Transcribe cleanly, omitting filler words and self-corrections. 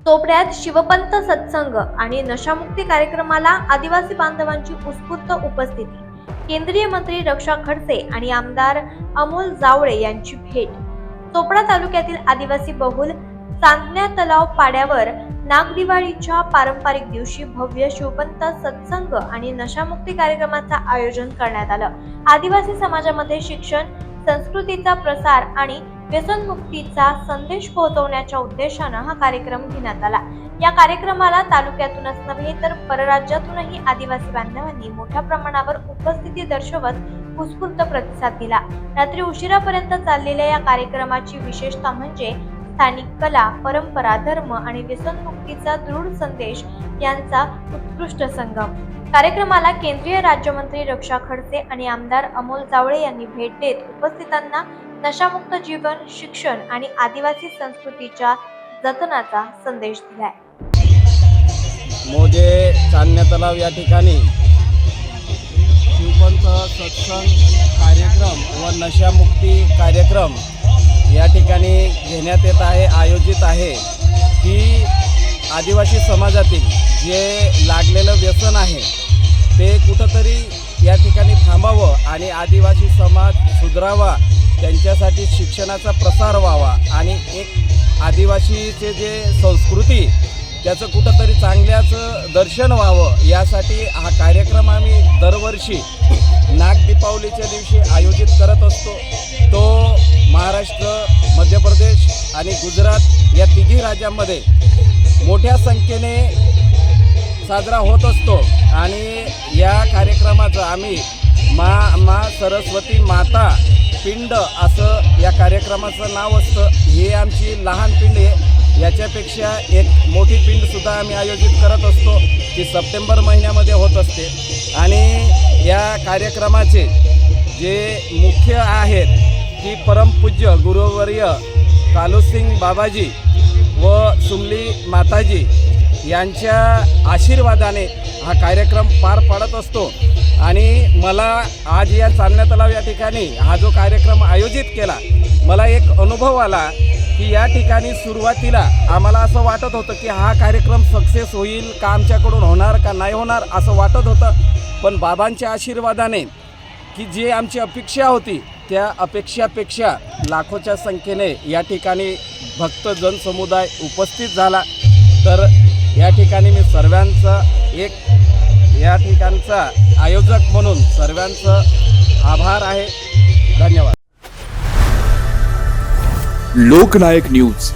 चोपड्यात शिवपंत सत्संग आणि नशामुक्ती कार्यक्रमाला आदिवासी बांधवांची उत्स्फूर्त उपस्थिती। केंद्रीय मंत्री रक्षा खडसे आणि आमदार अमोल जावळे यांची भेट। चोपडा तालुक्यातील आदिवासी बहुल चांदण्या तलाव पाड्यावर नागदिवाळीच्या पारंपरिक दिवशी भव्य शिवपंत सत्संग आणि नशामुक्ती कार्यक्रमाचे आयोजन करण्यात आलं। आदिवासी समाजामध्ये शिक्षण, संस्कृतीचा प्रसार आणि व्यसनमुक्तीचा संदेश पोहोचवण्याच्या उद्देशाने हा कार्यक्रम घेण्यात आला। या कार्यक्रमाला तालुक्यातूनच नव्हे तर परराज्यातूनही आदिवासी बांधवांनी मोठ्या प्रमाणावर उपस्थिती दर्शवत उत्स्फूर्त प्रतिसाद दिला। रात्री उशिरापर्यंत चाललेल्या या कार्यक्रमाची विशेषता म्हणजे स्थानिक कला, परंपरा, धर्म आणि व्यसनमुक्तीचा दृढ संदेश यांचा उत्कृष्ट संगम। कार्यक्रमाला केंद्रीय राज्यमंत्री रक्षा खडसे आणि आमदार अमोल जावळे यांनी भेट देत उपस्थितांना नशामुक्त जीवन, शिक्षण आणि आदिवासी संस्कृतीच्या जतनाचा संदेश दिलाय। मोजे चांदण्या तलाव या ठिकाणी शिवपंत सत्संग कार्यक्रम व नशामुक्ती कार्यक्रम या ठिकाणी घेण्यात येत आहे, आयोजित आहे की आदिवासी समाजातील जे लागलेलं व्यसन आहे ते कुठंतरी या ठिकाणी थांबावं आणि आदिवासी समाज सुधारावा, त्यांच्यासाठी शिक्षणाचा प्रसार व्हावा आणि एक आदिवासीचे जे संस्कृती त्याचं कुठंतरी चांगल्याचं दर्शन व्हावं, यासाठी हा कार्यक्रम आम्ही दरवर्षी नागदीपावलीच्या दिवशी आयोजित करत असतो। तो महाराष्ट्र, मध्य प्रदेश आणि गुजरात या तिघी राज्यांमध्ये मोठ्या संख्येने साजरा होत असतो आणि या कार्यक्रमाचं आम्ही मा सरस्वती माता पिंड असं या कार्यक्रमाचं नाव असतं। हे आमची लहान पिंड आहे, याच्यापेक्षा एक मोठी पिंडसुद्धा आम्ही आयोजित करत असतो, ती सप्टेंबर महिन्यामध्ये होत असते। आणि या कार्यक्रमाचे जे मुख्य आहेत ती परमपूज्य गुरुवर्य कालूसिंग बाबाजी व सुमली माताजी यांच्या आशीर्वादाने हा कार्यक्रम पार पडत असतो। आणि मला आज या चांदण्या तलाव या ठिकाणी हा जो कार्यक्रम आयोजित केला, मला एक अनुभव आला की या ठिकाणी सुरुवातीला आम्हाला असं वाटत होतं की हा कार्यक्रम सक्सेस होईल का, आमच्याकडून होणार का नाही होणार असं वाटत होतं। पण बाबांच्या आशीर्वादाने की जे आमची अपेक्षा होती त्या अपेक्षापेक्षा लाखोच्या संख्येने या ठिकाणी भक्त जनसमुदाय उपस्थित झाला। तर या ठिकाणी मी सर्वांचा या ठिकाणचा आयोजक म्हणून सर्वांचं आभार आहे। धन्यवाद। लोकनायक न्यूज